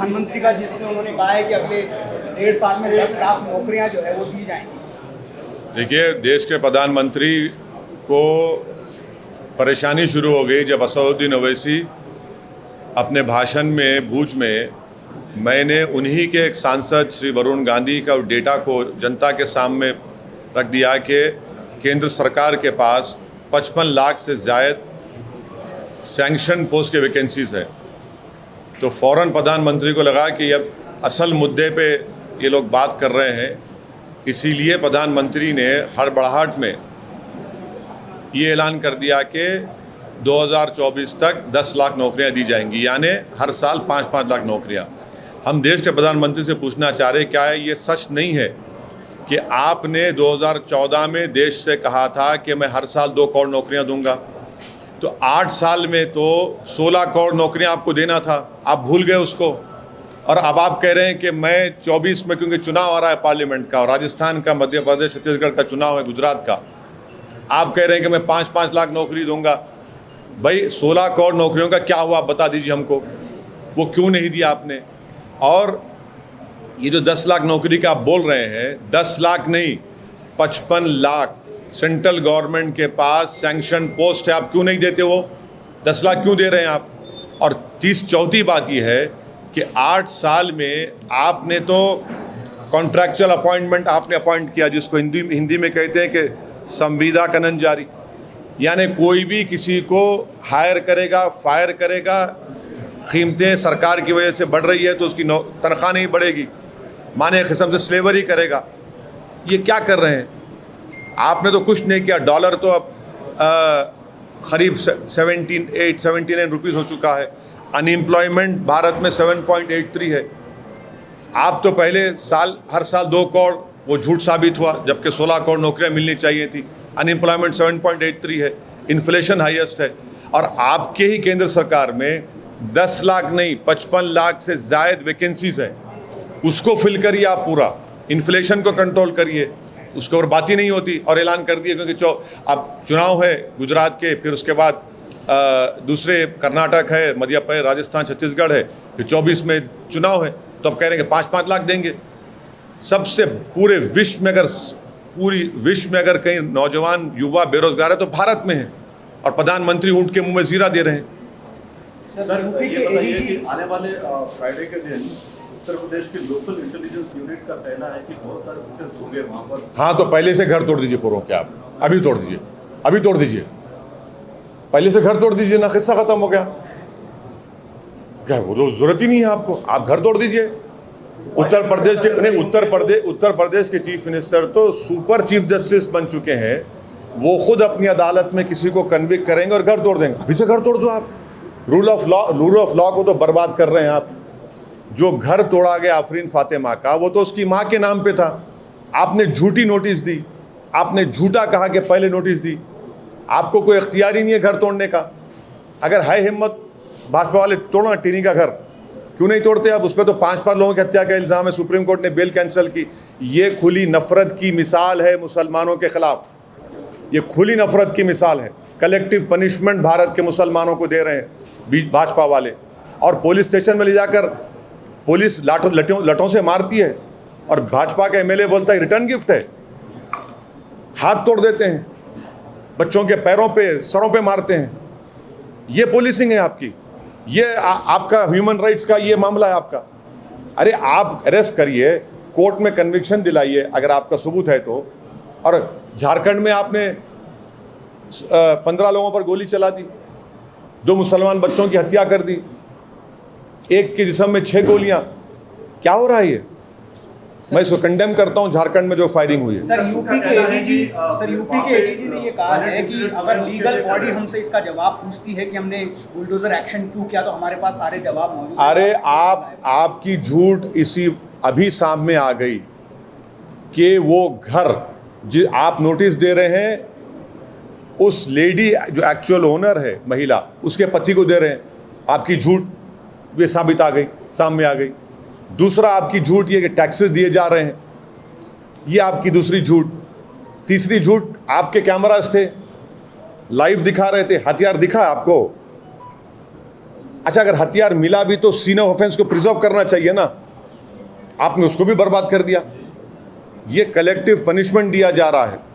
प्रधानमंत्री का, जिसमें उन्होंने कहा है कि अगले 1.5 साल में 10 लाख नौकरियां जो है वो दी जाएंगी। देखिए, देश के प्रधानमंत्री को परेशानी शुरू हो गई जब असदुद्दीन ओवैसी अपने भाषण में भूज में मैंने उन्हीं के एक सांसद श्री वरुण गांधी का डेटा को जनता के सामने रख दिया कि केंद्र सरकार के पास 55 लाख से ज़ायद सैंक्शन पोस्ट के वैकेंसीज़ है। तो फ़ौरन प्रधानमंत्री को लगा कि अब असल मुद्दे पे ये लोग बात कर रहे हैं, इसीलिए प्रधानमंत्री ने हड़बड़ाहट में ये ऐलान कर दिया कि 2024 तक 10 लाख नौकरियां दी जाएंगी, यानी हर साल 5-5 लाख नौकरियां। हम देश के प्रधानमंत्री से पूछना चाह रहे क्या है ये सच नहीं है कि आपने 2014 में देश से कहा था कि मैं हर साल 2 करोड़ नौकरियां दूंगा, तो 8 साल में तो 16 करोड़ नौकरियां आपको देना था, आप भूल गए उसको। और अब आप कह रहे हैं कि मैं 24 में, क्योंकि चुनाव आ रहा है पार्लियामेंट का, और राजस्थान का, मध्य प्रदेश, छत्तीसगढ़ का चुनाव है, गुजरात का, आप कह रहे हैं कि मैं 5-5 लाख नौकरी दूंगा। भाई 16 करोड़ नौकरियों का क्या हुआ, बता दीजिए हमको, वो क्यों नहीं दिया आपने। और ये जो 10 लाख नौकरी का आप बोल रहे हैं, 10 लाख नहीं 55 लाख सेंट्रल गवर्नमेंट के पास सैंक्शन पोस्ट है, आप क्यों नहीं देते? वो 10 लाख क्यों दे रहे हैं आप? और चौथी बात ये है कि 8 साल में आपने तो कॉन्ट्रैक्चुअल अपॉइंटमेंट आपने अपॉइंट किया, जिसको हिंदी में कहते हैं कि संविदा कनन जारी, यानी कोई भी किसी को हायर करेगा, फायर करेगा, कीमतें सरकार की वजह से बढ़ रही है तो उसकी तनख्वाह नहीं बढ़ेगी, माने किस्म से स्लेवरी करेगा। ये क्या कर रहे हैं? आपने तो कुछ नहीं किया। डॉलर तो अब करीब 79 रुपीज़ हो चुका है। अनएम्प्लॉयमेंट भारत में 7.83 है। आप तो पहले साल हर साल 2 करोड़, वो झूठ साबित हुआ, जबकि 16 करोड़ नौकरियां मिलनी चाहिए थी। अनएम्प्लॉयमेंट 7.83 है, इन्फ्लेशन हाईएस्ट है। और आपके ही केंद्र सरकार में 10 लाख नहीं 55 लाख से ज़ायद वैकेंसीज हैं, उसको फिल करिए आप पूरा, इन्फ्लेशन को कंट्रोल करिए, उसके और बात ही नहीं होती। और ऐलान कर दिए, क्योंकि अब चुनाव है गुजरात के, फिर उसके बाद दूसरे कर्नाटक है, मध्य प्रदेश, राजस्थान, छत्तीसगढ़ है, फिर 24 में चुनाव है, तो अब कह रहे हैं कि 5-5 लाख देंगे। सबसे पूरे विश्व में अगर कहीं नौजवान युवा बेरोजगार है तो भारत में है, और प्रधानमंत्री ऊंट के मुंह में जीरा दे रहे हैं। सर ये बताइए कि आने वाले फ्राइडे के दिन उत्तर प्रदेश की लोकल इंटेलिजेंस यूनिट का कहना है कि बहुत सारे बुकेस होंगे वहाँ पर। हाँ, तो पहले से घर तोड़ दीजिए पुरों के, आप अभी तोड़ दीजिए, अभी तोड़ दीजिए, पहले से घर तोड़ दीजिए ना, किस्सा खत्म हो गया। क्या वो जरूरत ही नहीं है आपको, आप घर तोड़ दीजिए। उत्तर प्रदेश के चीफ मिनिस्टर तो सुपर चीफ जस्टिस बन चुके हैं, वो खुद अपनी अदालत में किसी को कन्विक्ट करेंगे और घर तोड़ देंगे। अभी से घर तोड़ दो आप। रूल ऑफ लॉ को तो बर्बाद कर रहे हैं आप। जो घर तोड़ा गया आफरीन फातिमा का, वो तो उसकी माँ के नाम पे था। आपने झूठी नोटिस दी, आपने झूठा कहा कि पहले नोटिस दी। आपको कोई इख्तियार ही नहीं है घर तोड़ने का। अगर है हिम्मत भाजपा वाले, तोड़ना टिनी का घर, क्यों नहीं तोड़ते आप? उस पर तो 5 लोगों की हत्या का इल्ज़ाम है, सुप्रीम कोर्ट ने बेल कैंसिल की। ये खुली नफरत की मिसाल है मुसलमानों के खिलाफ, ये खुली नफरत की मिसाल है। कलेक्टिव पनिशमेंट भारत के मुसलमानों को दे रहे हैं भाजपा वाले, और पुलिस स्टेशन में ले जाकर पुलिस लटों से मारती है, और भाजपा का एमएलए बोलता है रिटर्न गिफ्ट है। हाथ तोड़ देते हैं, बच्चों के पैरों पे, सरों पे मारते हैं। ये पुलिसिंग है आपकी, ये आपका ह्यूमन राइट्स का ये मामला है आपका। अरे आप अरेस्ट करिए, कोर्ट में कन्विक्शन दिलाइए अगर आपका सबूत है तो। और झारखंड में आपने 15 लोगों पर गोली चला दी, 2 मुसलमान बच्चों की हत्या कर दी, एक के जिस्म में 6 गोलियां। क्या हो रहा है ये? मैं इसको कंडेम करता हूं, झारखंड में जो फायरिंग हुई है। सर यूपी के एडीजी ने ये कहा है कि अगर लीगल बॉडी हमसे इसका जवाब पूछती है कि हमने बुलडोजर एक्शन क्यों किया, तो हमारे पास सारे जवाब मौजूद हैं। अरे आपकी झूठ इसी अभी सामने आ गई कि वो घर जो आप नोटिस दे रहे हैं, उस लेडी जो एक्चुअल ओनर है महिला, उसके पति को दे रहे हैं। आपकी झूठ ये साबित आ गई, सामने आ गई। दूसरा आपकी झूठ ये कि टैक्सेस दिए जा रहे हैं, ये आपकी दूसरी झूठ। तीसरी झूठ, आपके कैमरास थे, लाइव दिखा रहे थे, हथियार दिखा आपको? अच्छा, अगर हथियार मिला भी तो सीन ऑफ ऑफेंस को प्रिजर्व करना चाहिए ना, आपने उसको भी बर्बाद कर दिया। ये कलेक्टिव पनिशमेंट दिया जा रहा है।